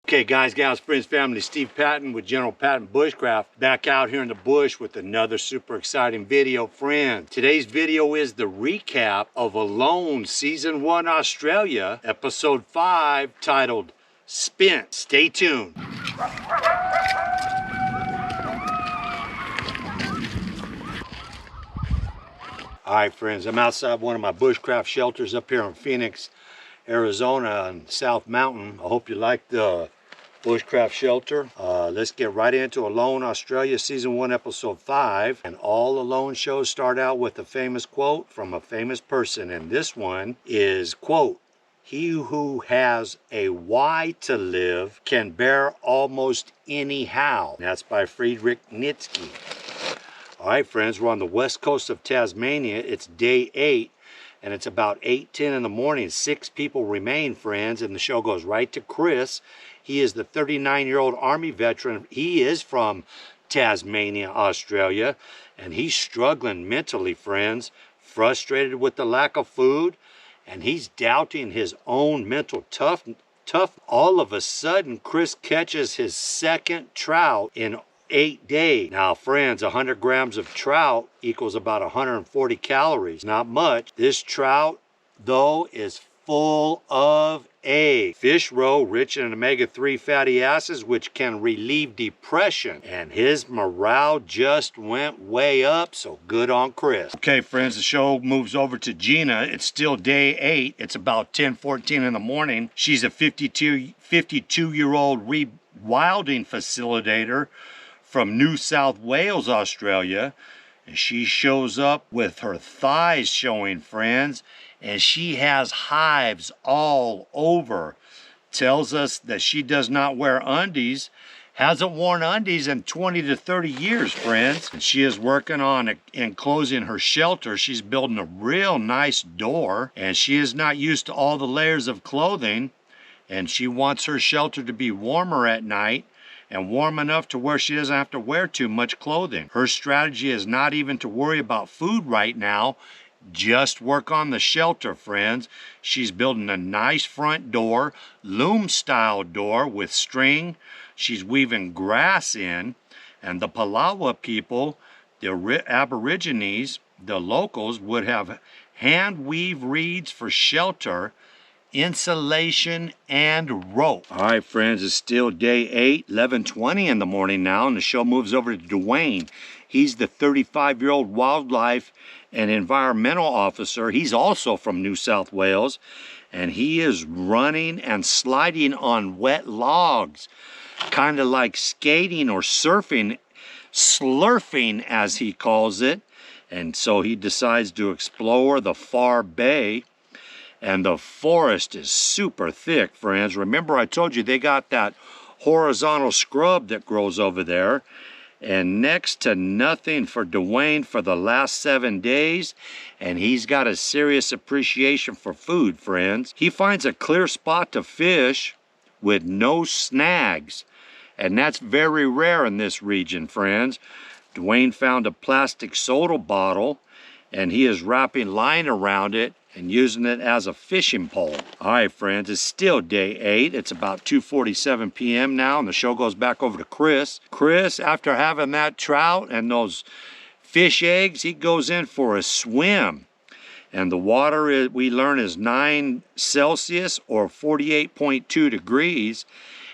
Okay guys, gals, friends, family, Steve Patton with General Patton Bushcraft, back out here in the bush with another super exciting video, friends. Today's video is the recap of Alone Season 1 Australia, Episode 5, titled Spent. Stay tuned. Alright friends, I'm outside one of my bushcraft shelters up here in Phoenix, Arizona on South Mountain. I hope you like the bushcraft shelter. Let's get right into Alone Australia Season 1 Episode 5. And all Alone shows start out with a famous quote from a famous person. And this one is, quote, "He who has a why to live can bear almost anyhow." That's by Friedrich Nietzsche. All right, friends, we're on the west coast of Tasmania. It's day 8. And it's about 8:10 in the morning. 6 people remain, friends, and the show goes right to Chris. He is the 39-year-old Army veteran. He is from Tasmania, Australia, and he's struggling mentally, friends, frustrated with the lack of food, and he's doubting his own mental tough. All of a sudden, Chris catches his second trout in 8 days. Now friends, 100 grams of trout equals about 140 calories. Not much. This trout, though, is full of A. Fish roe rich in omega-3 fatty acids, which can relieve depression. And his morale just went way up, so good on Chris. Okay, friends, the show moves over to Gina. It's still day 8. It's about 10:14 in the morning. She's a 52-year-old rewilding facilitator from New South Wales, Australia, and she shows up with her thighs showing, friends, and she has hives all over. Tells us that she does not wear undies, hasn't worn undies in 20 to 30 years, friends. And she is working on enclosing her shelter. She's building a real nice door, and she is not used to all the layers of clothing, and she wants her shelter to be warmer at night and warm enough to where she doesn't have to wear too much clothing. Her strategy is not even to worry about food right now, just work on the shelter, friends. She's building a nice front door, loom style door with string. She's weaving grass in, and the Palawa people, the Aborigines, the locals, would have hand weave reeds for shelter, insulation, and rope. All right, friends, it's still day 8, 11:20 in the morning now, and the show moves over to Dwayne. He's the 35-year-old wildlife and environmental officer. He's also from New South Wales, and he is running and sliding on wet logs, kind of like skating or surfing, slurfing as he calls it. And so he decides to explore the far bay. And the forest is super thick, friends. Remember I told you they got that horizontal scrub that grows over there. And next to nothing for Dwayne for the last 7 days. And he's got a serious appreciation for food, friends. He finds a clear spot to fish with no snags. And that's very rare in this region, friends. Dwayne found a plastic soda bottle, and he is wrapping line around it and using it as a fishing pole. All right, friends, it's still day 8. It's about 2:47 p.m. now, and the show goes back over to Chris. Chris, after having that trout and those fish eggs, he goes in for a swim. And the water, we learn, is 9 Celsius or 48.2 degrees.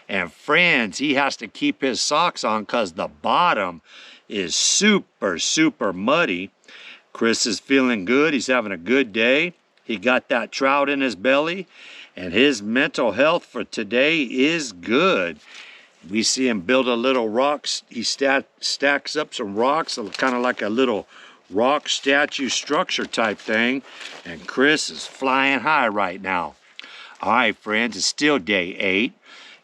And friends, he has to keep his socks on because the bottom is super, super muddy. Chris is feeling good. He's having a good day. He got that trout in his belly, and his mental health for today is good. We see him build a little rocks. He stacks up some rocks, kind of like a little rock statue structure type thing, and Chris is flying high right now. All right, friends, it's still day 8.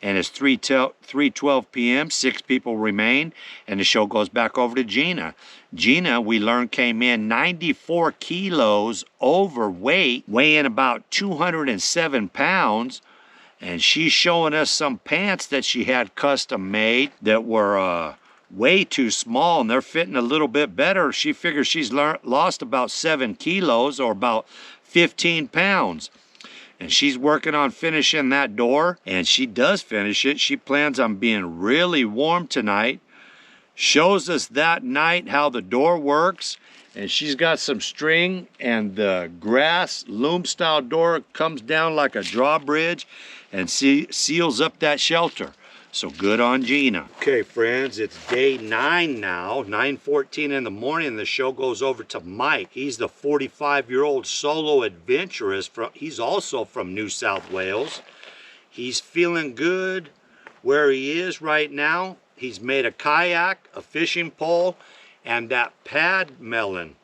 And it's 3:12 p.m., 6 people remain, and the show goes back over to Gina. Gina, we learned, came in 94 kilos overweight, weighing about 207 pounds, and she's showing us some pants that she had custom made that were way too small, and they're fitting a little bit better. She figures she's lost about 7 kilos or about 15 pounds. and she's working on finishing that door, and she does finish it. She plans on being really warm tonight. Shows us that night how the door works, and she's got some string, and the grass loom style door comes down like a drawbridge and seals up that shelter. So good on Gina. Okay friends, it's day 9 now, 9:14 in the morning. The show goes over to Mike. He's the 45-year-old solo adventurist. He's also from New South Wales. He's feeling good where he is right now. He's made a kayak, a fishing pole, and that paddy melon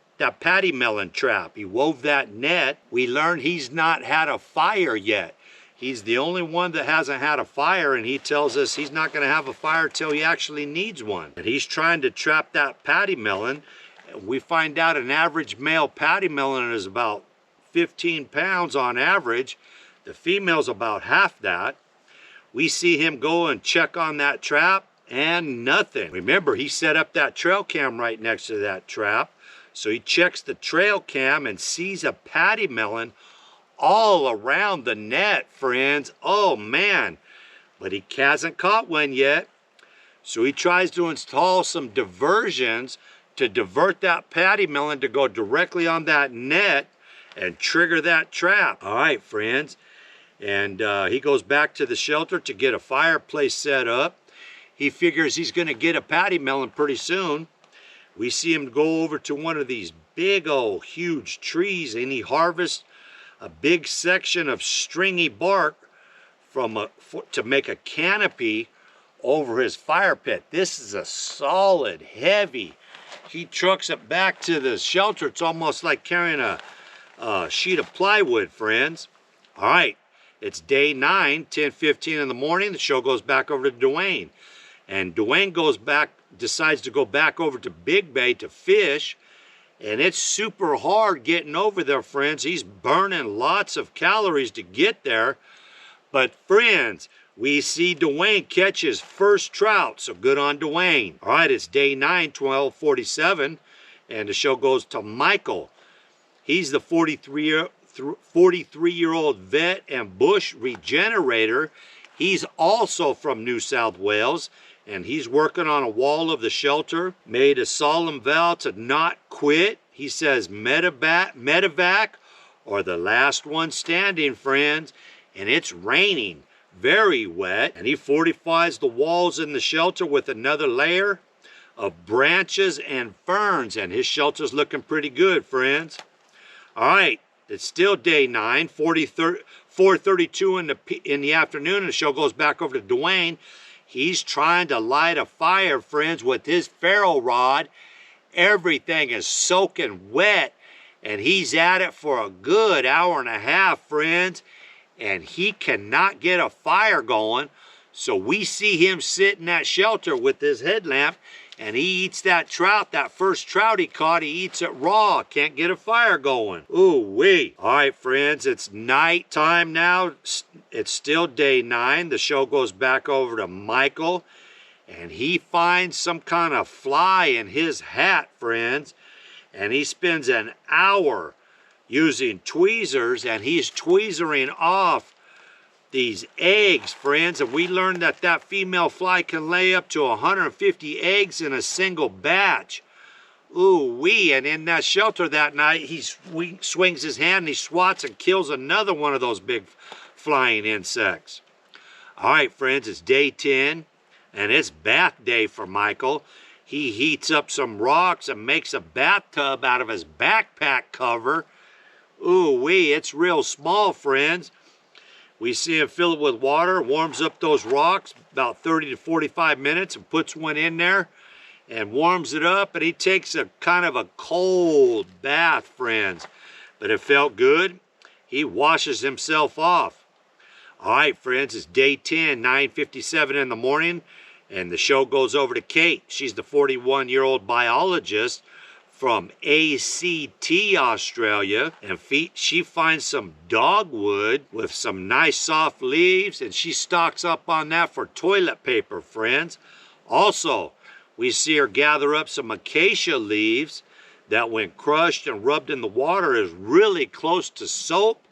trap. He wove that net. We learned he's not had a fire yet. He's the only one that hasn't had a fire, and he tells us he's not going to have a fire till he actually needs one. And he's trying to trap that paddy melon. We find out an average male paddy melon is about 15 pounds on average. The female's about half that. We see him go and check on that trap, and nothing. Remember, he set up that trail cam right next to that trap. So he checks the trail cam and sees a paddy melon all around the net, friends. Oh man, but he hasn't caught one yet. So he tries to install some diversions to divert that paddy melon to go directly on that net and trigger that trap. All right, friends. And he goes back to the shelter to get a fireplace set up. He figures he's going to get a paddy melon pretty soon. We see him go over to one of these big old huge trees, and he harvests a big section of stringy bark to make a canopy over his fire pit. This is a solid, heavy. He trucks it back to the shelter. It's almost like carrying a sheet of plywood, friends. All right, it's day 9, 10:15 in the morning. The show goes back over to Dwayne. And Dwayne decides to go back over to Big Bay to fish. And it's super hard getting over there, friends. He's burning lots of calories to get there. But friends, we see Dwayne catch his first trout. So good on Dwayne. All right, it's day 9, 12:47. And the show goes to Michael. He's the 43-year-old vet and bush regenerator. He's also from New South Wales. And he's working on a wall of the shelter, made a solemn vow to not quit. He says medevac or the last one standing, friends. And it's raining, very wet. And he fortifies the walls in the shelter with another layer of branches and ferns. And his shelter's looking pretty good, friends. All right, it's still day 9, 4:32 in the afternoon. And the show goes back over to Dwayne. He's trying to light a fire, friends, with his ferro rod. Everything is soaking wet, and he's at it for a good hour and a half, friends, and he cannot get a fire going. So we see him sit in that shelter with his headlamp, and he eats that trout, that first trout he caught. He eats it raw. Can't get a fire going. Ooh-wee. All right, friends, it's night time now. It's still day 9. The show goes back over to Michael, and he finds some kind of fly in his hat, friends, and he spends an hour using tweezers, and he's tweezering off these eggs, friends. And we learned that that female fly can lay up to 150 eggs in a single batch. Ooh-wee. And in that shelter that night, he swings his hand and he swats and kills another one of those big flying insects. All right, friends, it's day 10, and it's bath day for Michael. He heats up some rocks and makes a bathtub out of his backpack cover. Ooh-wee, it's real small, friends. We see him fill it with water, warms up those rocks about 30 to 45 minutes and puts one in there and warms it up, and he takes a kind of a cold bath, friends. But it felt good. He washes himself off. All right, friends, it's day 10, 9:57 in the morning, and the show goes over to Kate. She's the 41-year-old biologist from ACT, Australia, and she finds some dogwood with some nice soft leaves, and she stocks up on that for toilet paper, friends. Also, we see her gather up some acacia leaves that when crushed and rubbed in the water is really close to soap.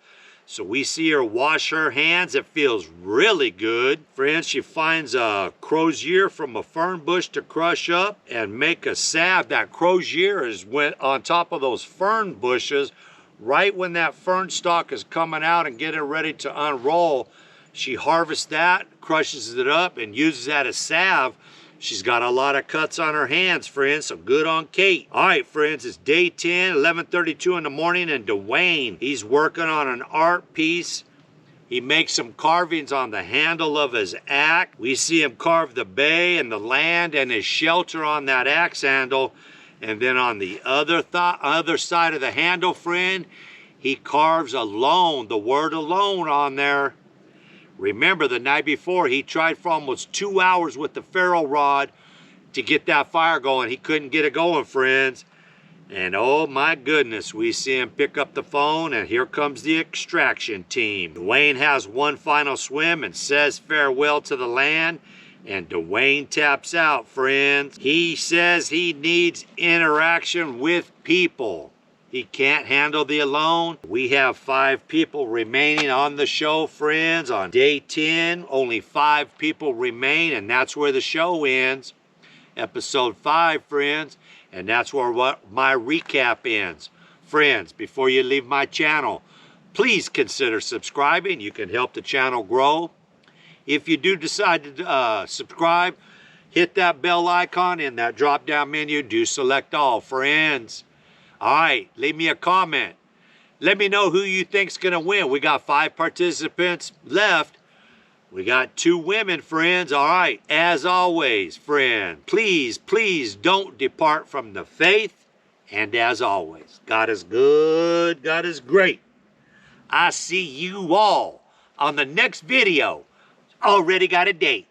So we see her wash her hands. It feels really good. Friends, she finds a crozier from a fern bush to crush up and make a salve. That crozier is went on top of those fern bushes right when that fern stalk is coming out and getting ready to unroll. She harvests that, crushes it up, and uses that as salve. She's got a lot of cuts on her hands, friends, so good on Kate. All right, friends, it's day 10, 11:32 in the morning, and Dwayne, he's working on an art piece. He makes some carvings on the handle of his axe. We see him carve the bay and the land and his shelter on that axe handle. And then on the other side of the handle, friend, he carves alone, the word alone on there. Remember, the night before, he tried for almost 2 hours with the ferro rod to get that fire going. He couldn't get it going, friends. And oh my goodness, we see him pick up the phone, and here comes the extraction team. Dwayne has one final swim and says farewell to the land, and Dwayne taps out, friends. He says he needs interaction with people. He can't handle the alone. We have 5 people remaining on the show, friends. On day 10, only 5 people remain, and that's where the show ends. Episode 5, friends, and that's where my recap ends. Friends, before you leave my channel, please consider subscribing. You can help the channel grow. If you do decide to subscribe, hit that bell icon in that drop-down menu. Do select all, friends. All right, leave me a comment. Let me know who you think's gonna win. We got 5 participants left. We got 2 women, friends. All right, as always, friend, please, please don't depart from the faith. And as always, God is good, God is great. I see you all on the next video. Already got a date.